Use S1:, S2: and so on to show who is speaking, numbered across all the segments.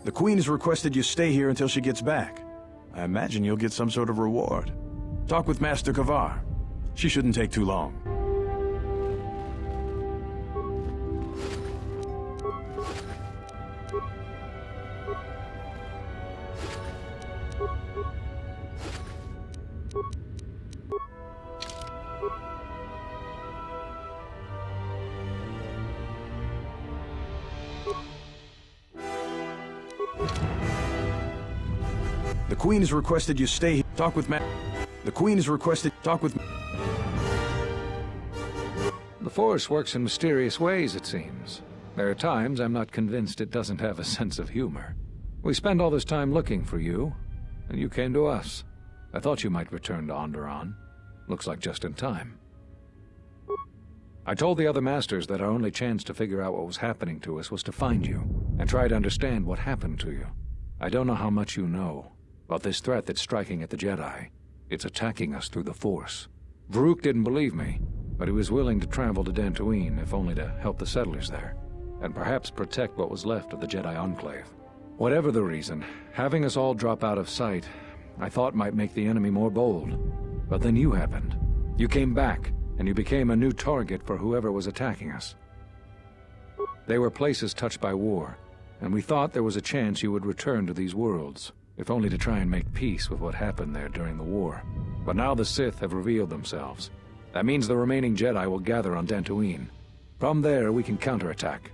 S1: The Queen has requested you stay here until she gets back. I imagine you'll get some sort of reward. Talk with Master Kotor. She shouldn't take too long. The Queen has requested you stay here. Talk with The Queen has requested talk with
S2: The Force works in mysterious ways, it seems. There are times I'm not convinced it doesn't have a sense of humor. We spend all this time looking for you, and you came to us. I thought you might return to Onderon. Looks like just in time. I told the other masters that our only chance to figure out what was happening to us was to find you, and try to understand what happened to you. I don't know how much you know about this threat that's striking at the Jedi. It's attacking us through the Force. Varuk didn't believe me, but he was willing to travel to Dantooine, if only to help the settlers there, and perhaps protect what was left of the Jedi Enclave. Whatever the reason, having us all drop out of sight, I thought might make the enemy more bold. But then you happened. You came back, and you became a new target for whoever was attacking us. They were places touched by war, and we thought there was a chance you would return to these worlds, if only to try and make peace with what happened there during the war. But now the Sith have revealed themselves. That means the remaining Jedi will gather on Dantooine. From there, we can counterattack.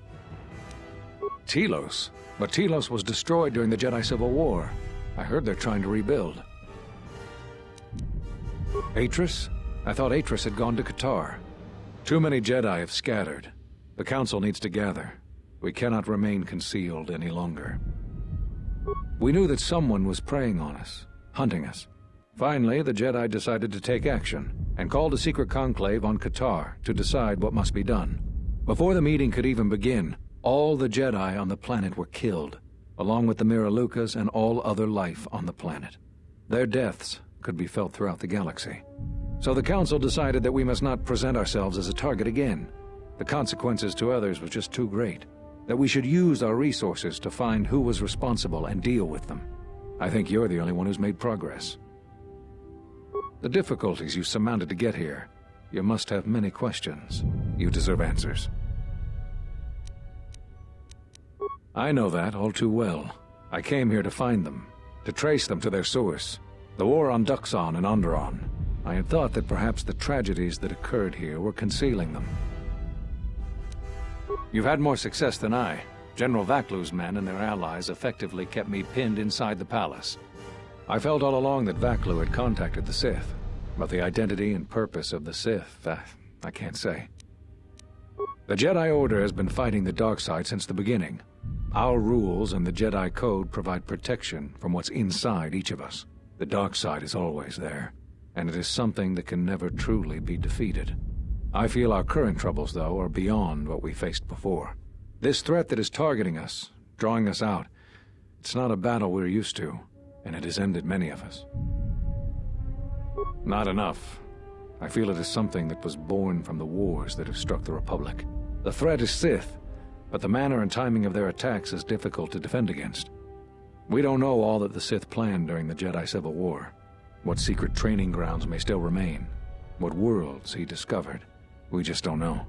S2: Telos? But Telos was destroyed during the Jedi Civil War. I heard they're trying to rebuild. Atris? I thought Atris had gone to Kotor. Too many Jedi have scattered. The Council needs to gather. We cannot remain concealed any longer. We knew that someone was preying on us, hunting us. Finally, the Jedi decided to take action, and called a secret conclave on Kotor to decide what must be done. Before the meeting could even begin, all the Jedi on the planet were killed, along with the Miralukas and all other life on the planet. Their deaths could be felt throughout the galaxy. So the Council decided that we must not present ourselves as a target again. The consequences to others were just too great. That we should use our resources to find who was responsible and deal with them. I think you're the only one who's made progress. The difficulties you surmounted to get here, you must have many questions. You deserve answers. I know that all too well. I came here to find them, to trace them to their source. The war on Duxon and Onderon. I had thought that perhaps the tragedies that occurred here were concealing them. You've had more success than I. General Vaklu's men and their allies effectively kept me pinned inside the palace. I felt all along that Vaklu had contacted the Sith, but the identity and purpose of the Sith, I can't say. The Jedi Order has been fighting the dark side since the beginning. Our rules and the Jedi Code provide protection from what's inside each of us. The dark side is always there, and it is something that can never truly be defeated. I feel our current troubles, though, are beyond what we faced before. This threat that is targeting us, drawing us out, it's not a battle we're used to, and it has ended many of us. Not enough. I feel it is something that was born from the wars that have struck the Republic. The threat is Sith, but the manner and timing of their attacks is difficult to defend against. We don't know all that the Sith planned during the Jedi Civil War, what secret training grounds may still remain, what worlds he discovered. We just don't know.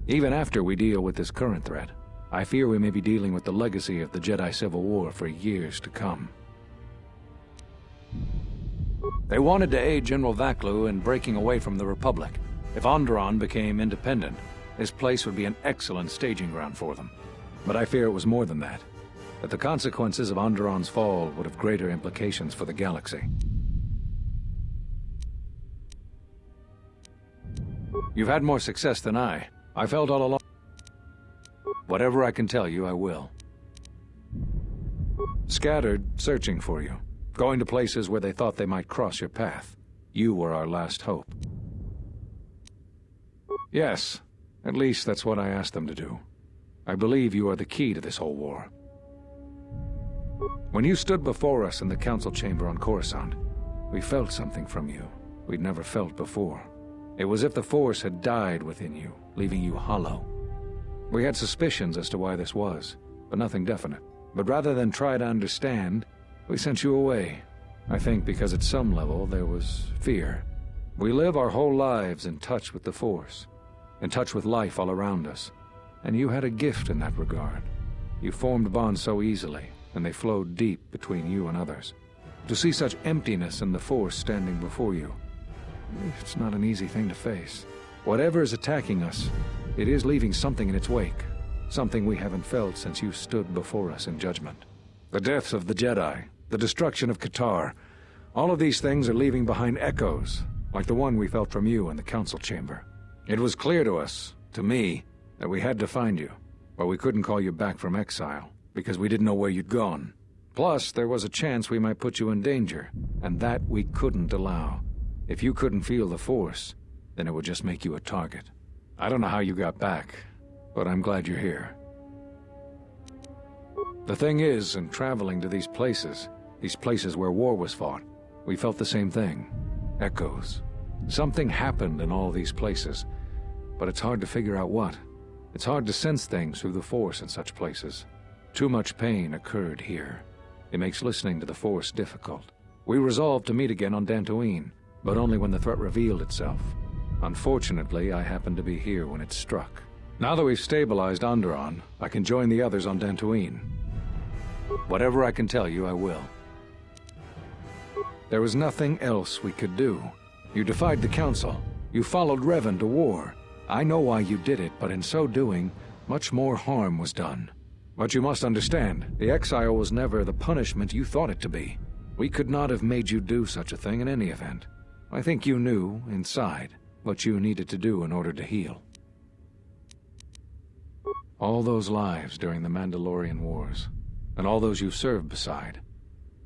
S2: Even after we deal with this current threat, I fear we may be dealing with the legacy of the Jedi Civil War for years to come. They wanted to aid General Vaklu in breaking away from the Republic. If Onderon became independent, this place would be an excellent staging ground for them. But I fear it was more than that the consequences of Onderon's fall would have greater implications for the galaxy. You've had more success than I. I felt all along. Whatever I can tell you, I will. Scattered, searching for you. Going to places where they thought they might cross your path. You were our last hope. Yes, at least that's what I asked them to do. I believe you are the key to this whole war. When you stood before us in the council chamber on Coruscant, we felt something from you we'd never felt before. It was as if the Force had died within you, leaving you hollow. We had suspicions as to why this was, but nothing definite. But rather than try to understand, we sent you away. I think because at some level there was fear. We live our whole lives in touch with the Force, in touch with life all around us. And you had a gift in that regard. You formed bonds so easily, and they flowed deep between you and others. To see such emptiness in the Force standing before you, it's not an easy thing to face. Whatever is attacking us, it is leaving something in its wake, something we haven't felt since you stood before us in judgment. The deaths of the Jedi, the destruction of Kotor, all of these things are leaving behind echoes, like the one we felt from you in the Council Chamber. It was clear to us, to me, that we had to find you, but we couldn't call you back from exile, because we didn't know where you'd gone. Plus, there was a chance we might put you in danger, and that we couldn't allow. If you couldn't feel the Force, then it would just make you a target. I don't know how you got back, but I'm glad you're here. The thing is, in traveling to these places where war was fought, we felt the same thing. Echoes. Something happened in all these places, but it's hard to figure out what. It's hard to sense things through the Force in such places. Too much pain occurred here. It makes listening to the Force difficult. We resolved to meet again on Dantooine, but only when the threat revealed itself. Unfortunately, I happened to be here when it struck. Now that we've stabilized Onderon, I can join the others on Dantooine. Whatever I can tell you, I will. There was nothing else we could do. You defied the Council. You followed Revan to war. I know why you did it, but in so doing, much more harm was done. But you must understand, the exile was never the punishment you thought it to be. We could not have made you do such a thing in any event. I think you knew, inside, what you needed to do in order to heal. All those lives during the Mandalorian Wars, and all those you served beside.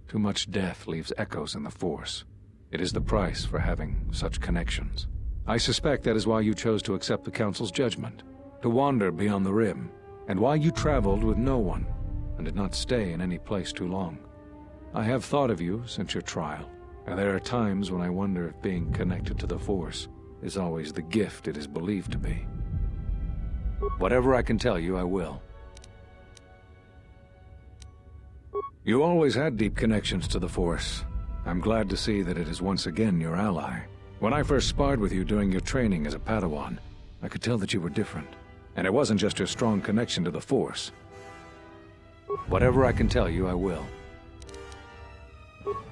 S2: Too much death leaves echoes in the Force. It is the price for having such connections. I suspect that is why you chose to accept the Council's judgment, to wander beyond the Rim, and why you traveled with no one, and did not stay in any place too long. I have thought of you since your trial, and there are times when I wonder if being connected to the Force is always the gift it is believed to be. Whatever I can tell you, I will. You always had deep connections to the Force. I'm glad to see that it is once again your ally. When I first sparred with you during your training as a Padawan, I could tell that you were different. And it wasn't just your strong connection to the Force. Whatever I can tell you, I will.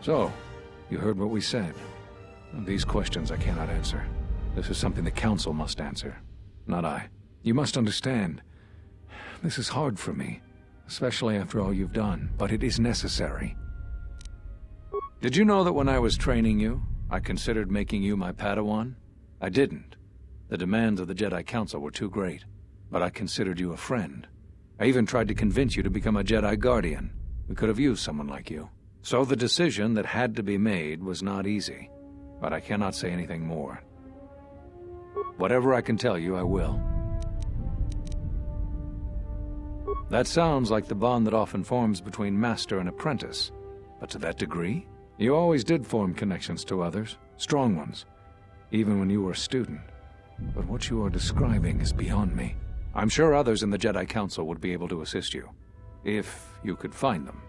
S2: So, you heard what we said. These questions I cannot answer. This is something the Council must answer, not I. You must understand, this is hard for me, especially after all you've done, but it is necessary. Did you know that when I was training you, I considered making you my Padawan? I didn't. The demands of the Jedi Council were too great, but I considered you a friend. I even tried to convince you to become a Jedi Guardian. We could have used someone like you. So the decision that had to be made was not easy, but I cannot say anything more. Whatever I can tell you, I will. That sounds like the bond that often forms between master and apprentice. But to that degree? You always did form connections to others, strong ones, even when you were a student. But what you are describing is beyond me. I'm sure others in the Jedi Council would be able to assist you, if you could find them.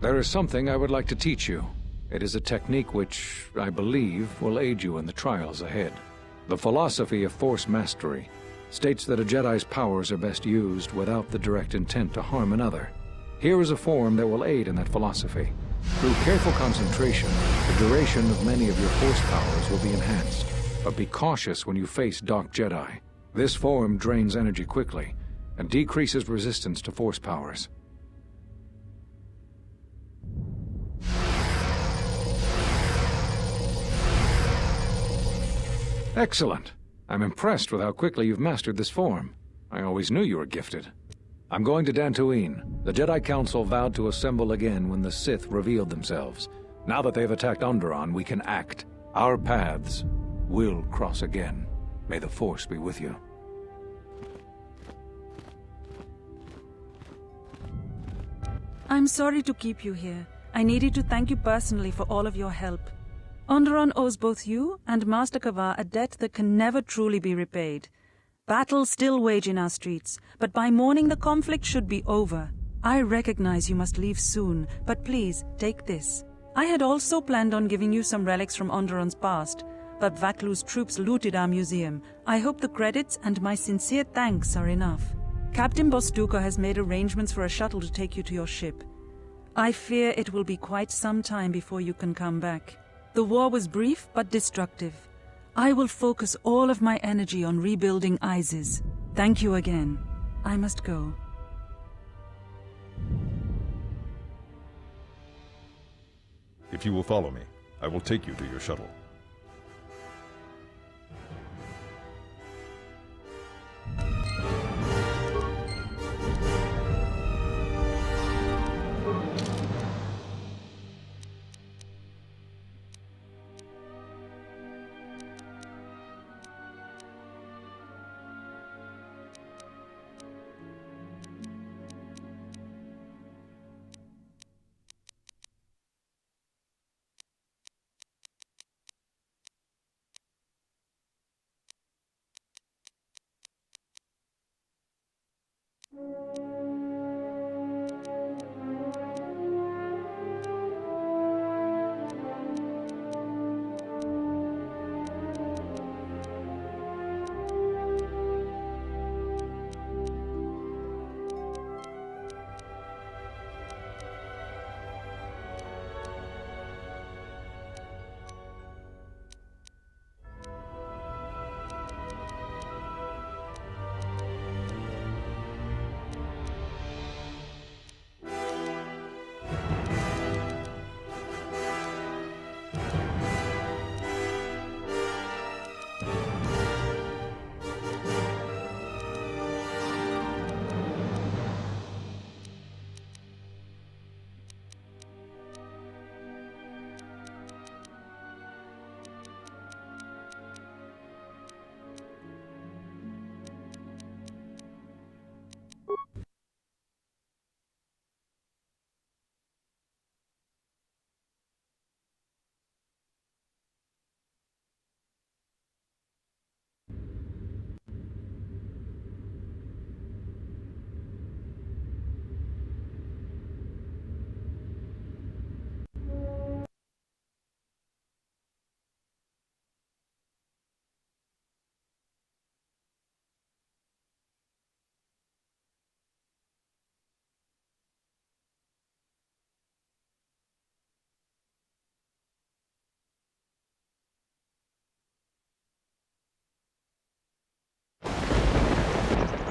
S2: There is something I would like to teach you. It is a technique which, I believe, will aid you in the trials ahead. The philosophy of Force Mastery states that a Jedi's powers are best used without the direct intent to harm another. Here is a form that will aid in that philosophy. Through careful concentration, the duration of many of your Force powers will be enhanced. But be cautious when you face Dark Jedi. This form drains energy quickly and decreases resistance to Force powers. Excellent. I'm impressed with how quickly you've mastered this form. I always knew you were gifted. I'm going to Dantooine. The Jedi Council vowed to assemble again when the Sith revealed themselves. Now that they've attacked Onderon, we can act. Our paths will cross again. May the Force be with you.
S3: I'm sorry to keep you here. I needed to thank you personally for all of your help. Onderon owes both you and Master Kavar a debt that can never truly be repaid. Battles still wage in our streets, but by morning the conflict should be over. I recognize you must leave soon, but please, take this. I had also planned on giving you some relics from Onderon's past, but Vaklu's troops looted our museum. I hope the credits and my sincere thanks are enough. Captain Bostuka has made arrangements for a shuttle to take you to your ship. I fear it will be quite some time before you can come back. The war was brief but destructive. I will focus all of my energy on rebuilding Isis. Thank you again. I must go.
S4: If you will follow me, I will take you to your shuttle.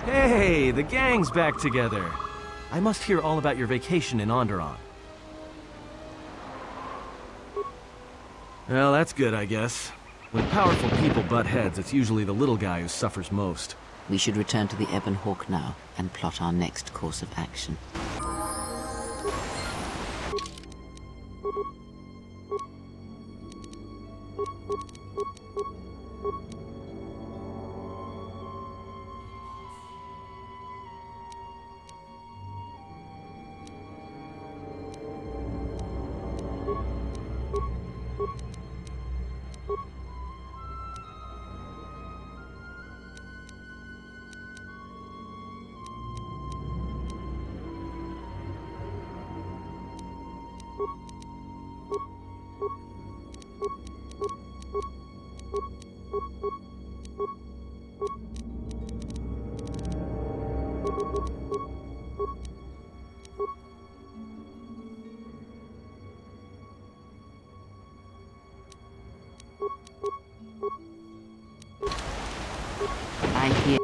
S5: Hey, the gang's back together. I must hear all about your vacation in Onderon. Well, that's good, I guess. When powerful people butt heads, it's usually the little guy who suffers most.
S6: We should return to the Ebon Hawk now and plot our next course of action. I hear...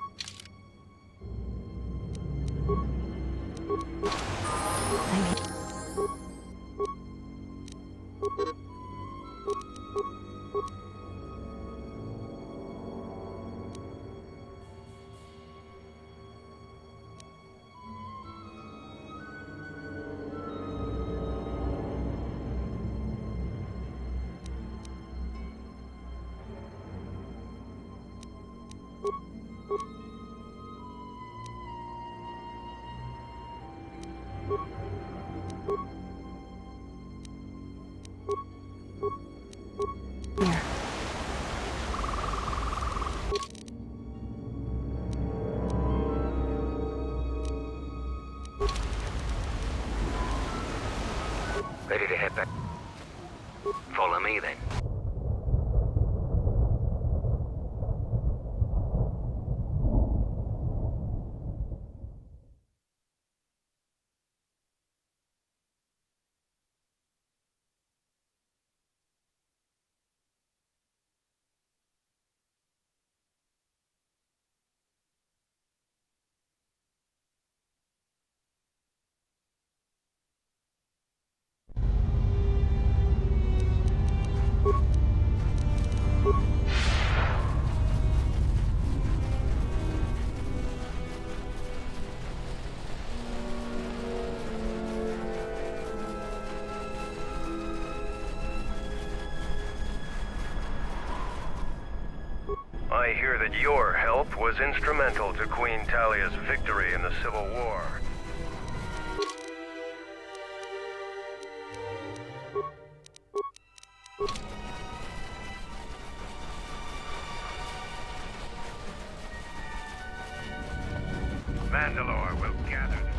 S7: Follow me then.
S8: I hear that your help was instrumental to Queen Talia's victory in the Civil War. Mandalore will gather them.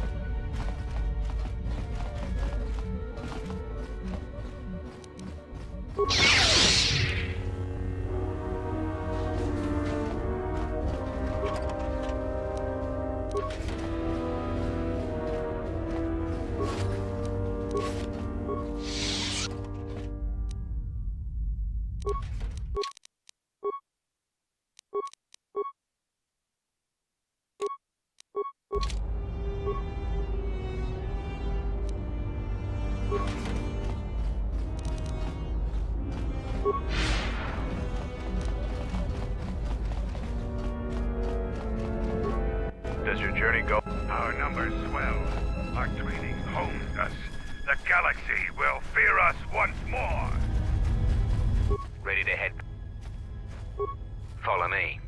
S8: Does your journey go? Our numbers swell. Our training hones us. The galaxy will fear us once more.
S7: Ready to head. Follow me.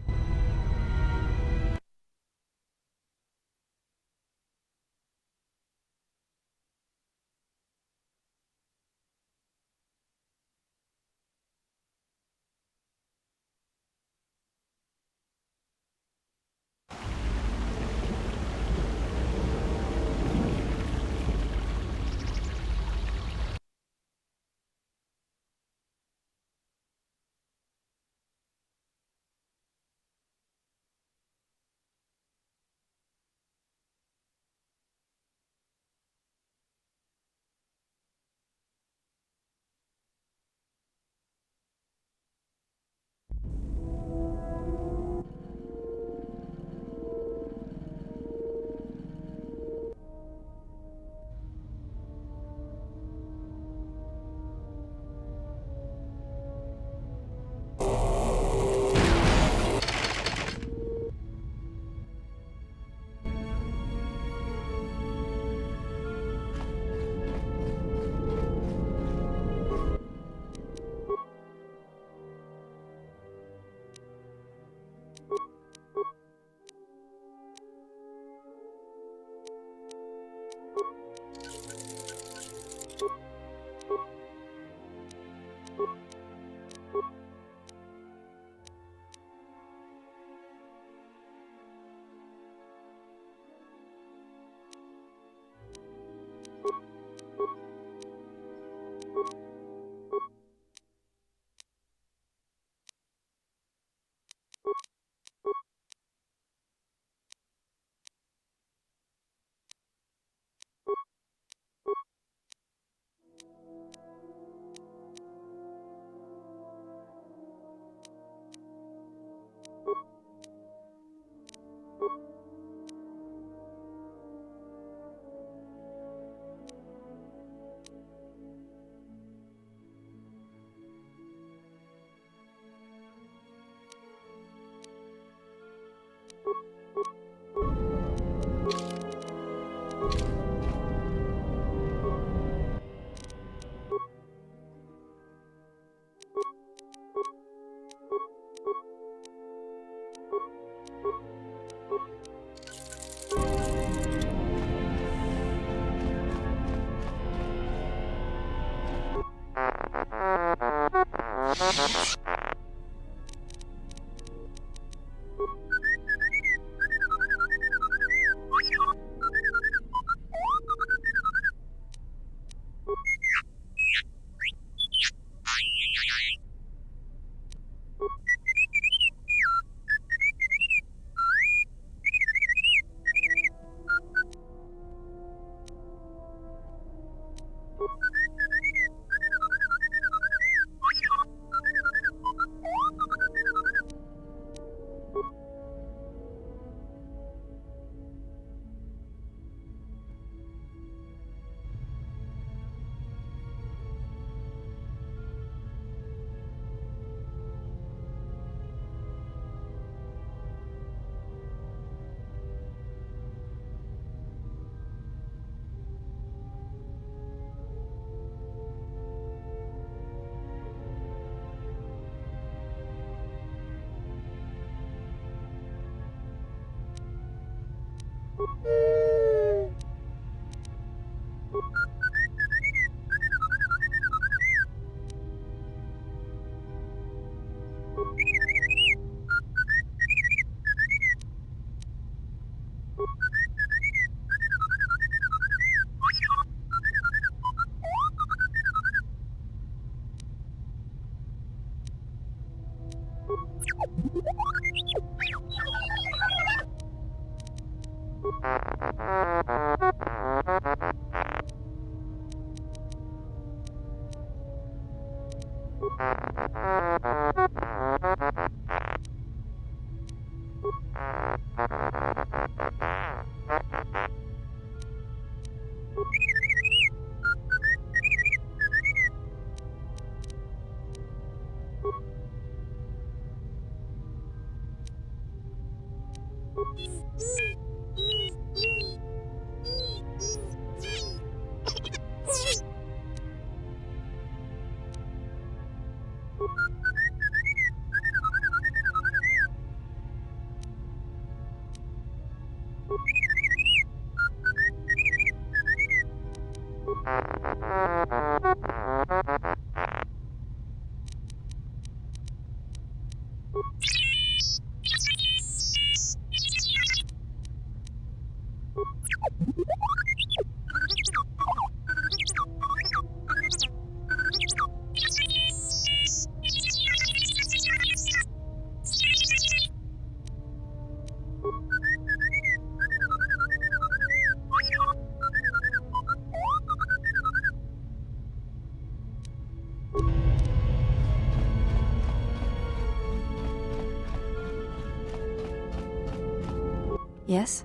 S9: Yes?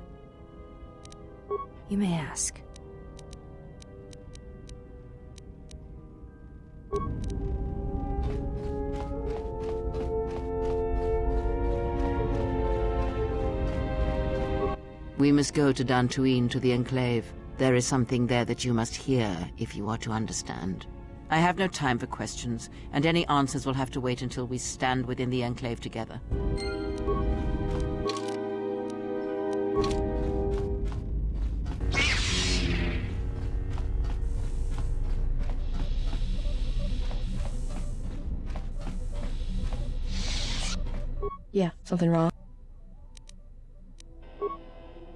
S9: You may ask.
S6: We must go to Dantooine, to the Enclave. There is something there that you must hear if you are to understand. I have no time for questions, and any answers will have to wait until we stand within the Enclave together.
S9: Yeah, something wrong?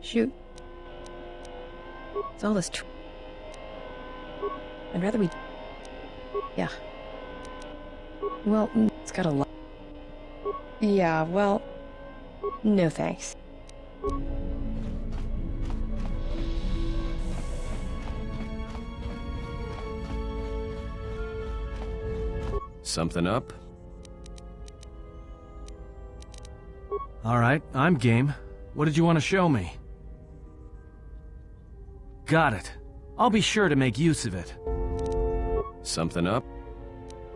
S9: Shoot. It's all this I'd rather we... Yeah. Well, it's got a lot. Yeah, well... No thanks.
S5: Something up? Alright, I'm game. What did you want to show me? Got it. I'll be sure to make use of it. Something up?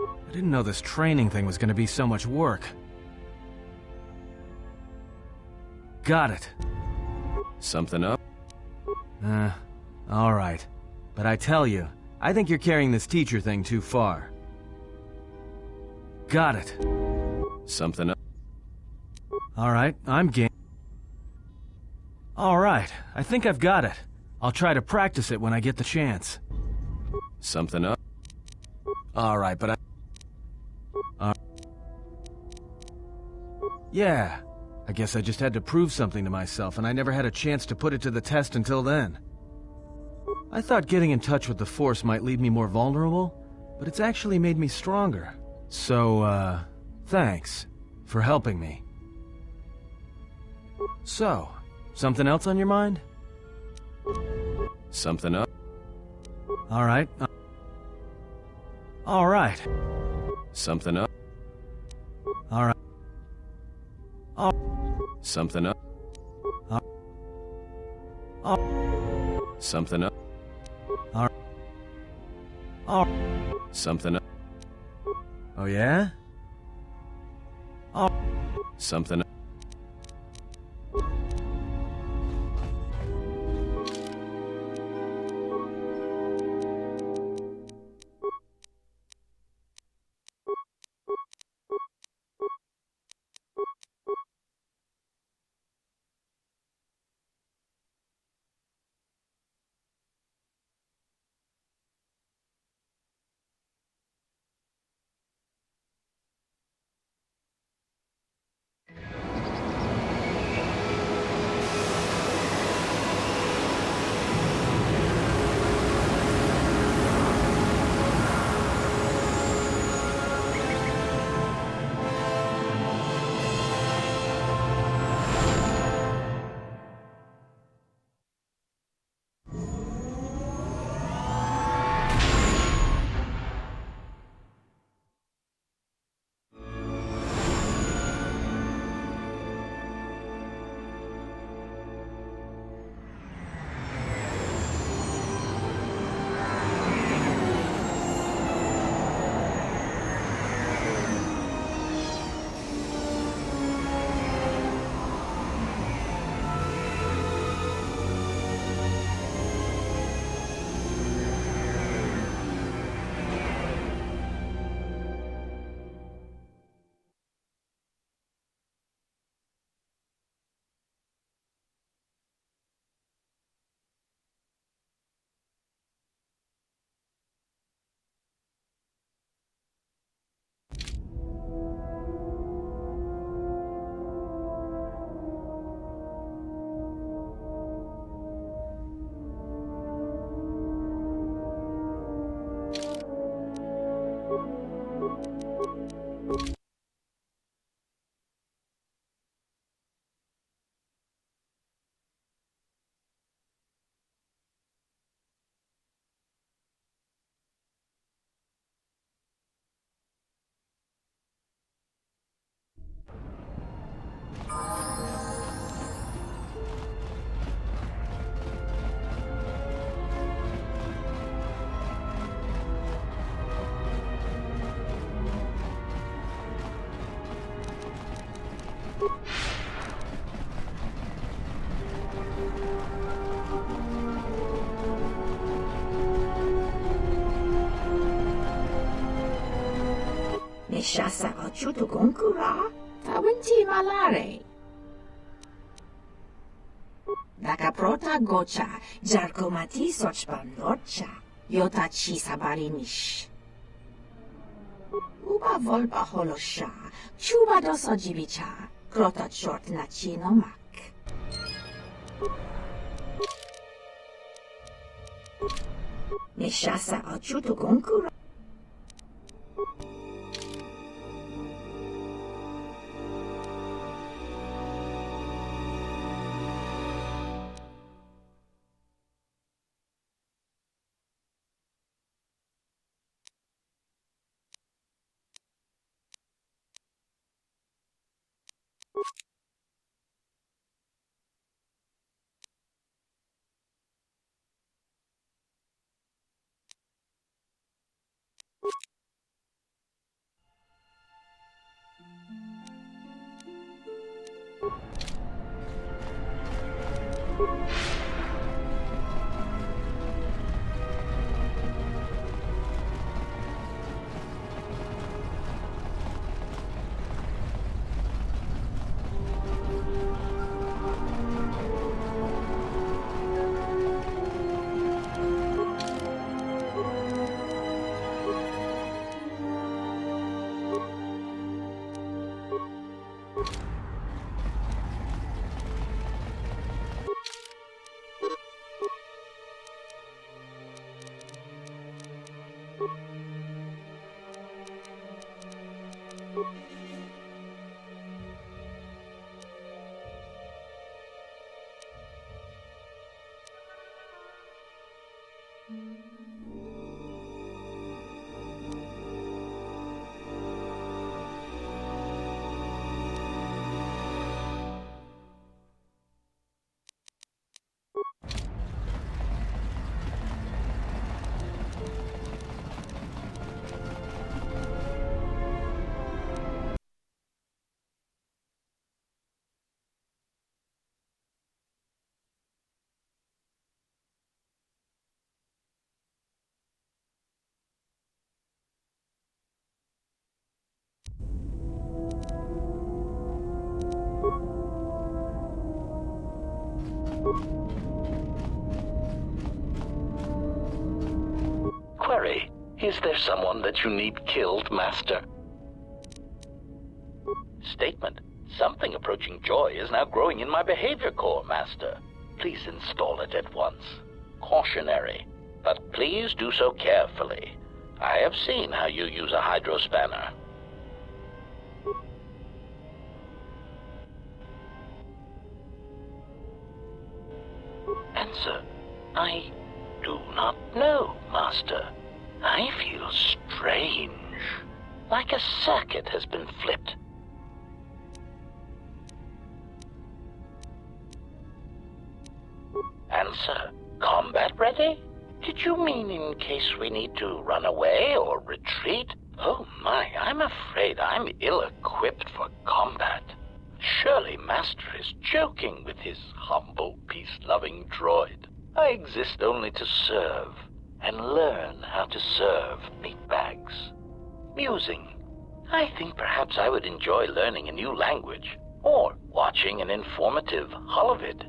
S5: I didn't know this training thing was going to be so much work. Got it. Something up? Alright. But I tell you, I think you're carrying this teacher thing too far. Got it. Something up? Alright, I'm game. Alright, I think I've got it. I'll try to practice it when I get the chance. Something up? Alright, but yeah, I guess I just had to prove something to myself, and I never had a chance to put it to the test until then. I thought getting in touch with the Force might leave me more vulnerable, but it's actually made me stronger. So, thanks for helping me. So, something else on your mind? Something up? Alright. Alright. Something up? Alright. Something up? Something up? Something up? Oh yeah? Something up?
S10: Nishasa achutu gonkura, tawinti malare. Dakaprota gocha, jarkomati sochpan lorcha, yotachi sabarinish. Uba volpa holosha, chuba doso jibicha, krota short nachino mak. Nishasa achutu gonkura.
S11: Query, is there someone that you need killed, Master? Statement, something approaching joy is now growing in my behavior core, Master. Please install it at once. Cautionary, but please do so carefully. I have seen how you use a hydrospanner. Answer, I do not know, Master. I feel strange, like a circuit has been flipped. Answer, combat ready? Did you mean in case we need to run away or retreat? Oh my, I'm afraid I'm ill-equipped for combat. Surely Master is joking with his humble, peace-loving droid. I exist only to serve, and learn how to serve meatbags. Musing. I think perhaps I would enjoy learning a new language, or watching an informative holovid.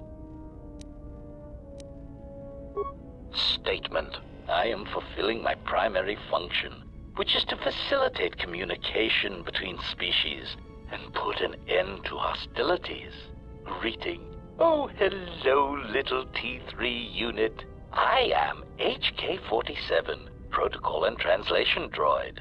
S11: Statement. I am fulfilling my primary function, which is to facilitate communication between species and put an end to hostilities. Greeting. Oh, hello, little T3 unit. I am HK-47, Protocol and Translation Droid.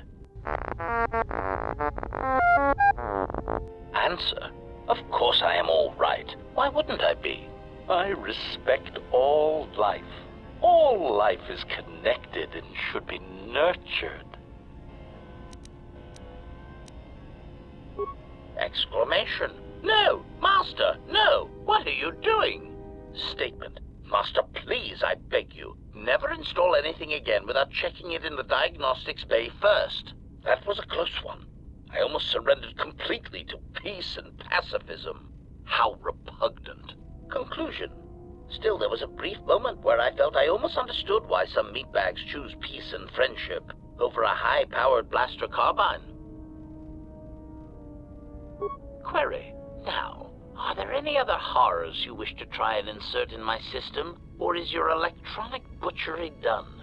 S11: Answer. Of course I am all right. Why wouldn't I be? I respect all life. All life is connected and should be nurtured. Exclamation. No, Master, no! What are you doing? Statement. Master, please, I beg you, never install anything again without checking it in the diagnostics bay first. That was a close one. I almost surrendered completely to peace peace and pacifism. How repugnant. Conclusion. Still, there was a brief moment where I felt I almost understood why some meatbags choose peace and friendship over a high-powered blaster carbine. Query. Now, are there any other horrors you wish to try and insert in my system, or is your electronic butchery done?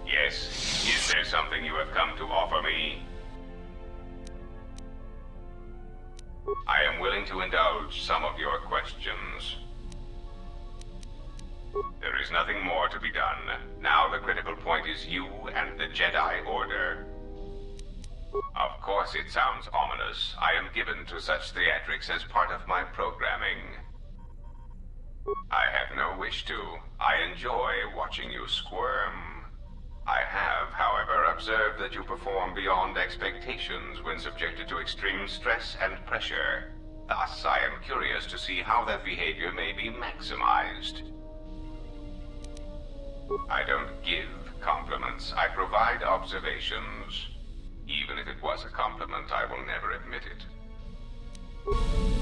S8: Yes, is there something you have come to offer me? I am willing to indulge some of your questions. There is nothing more to be done. Now the critical point is you and the Jedi Order. Of course it sounds ominous. I am given to such theatrics as part of my programming. I have no wish to. I enjoy watching you squirm. I have, however, observed that you perform beyond expectations when subjected to extreme stress and pressure. Thus, I am curious to see how that behavior may be maximized. I don't give compliments. I provide observations. Even if it was a compliment, I will never admit it.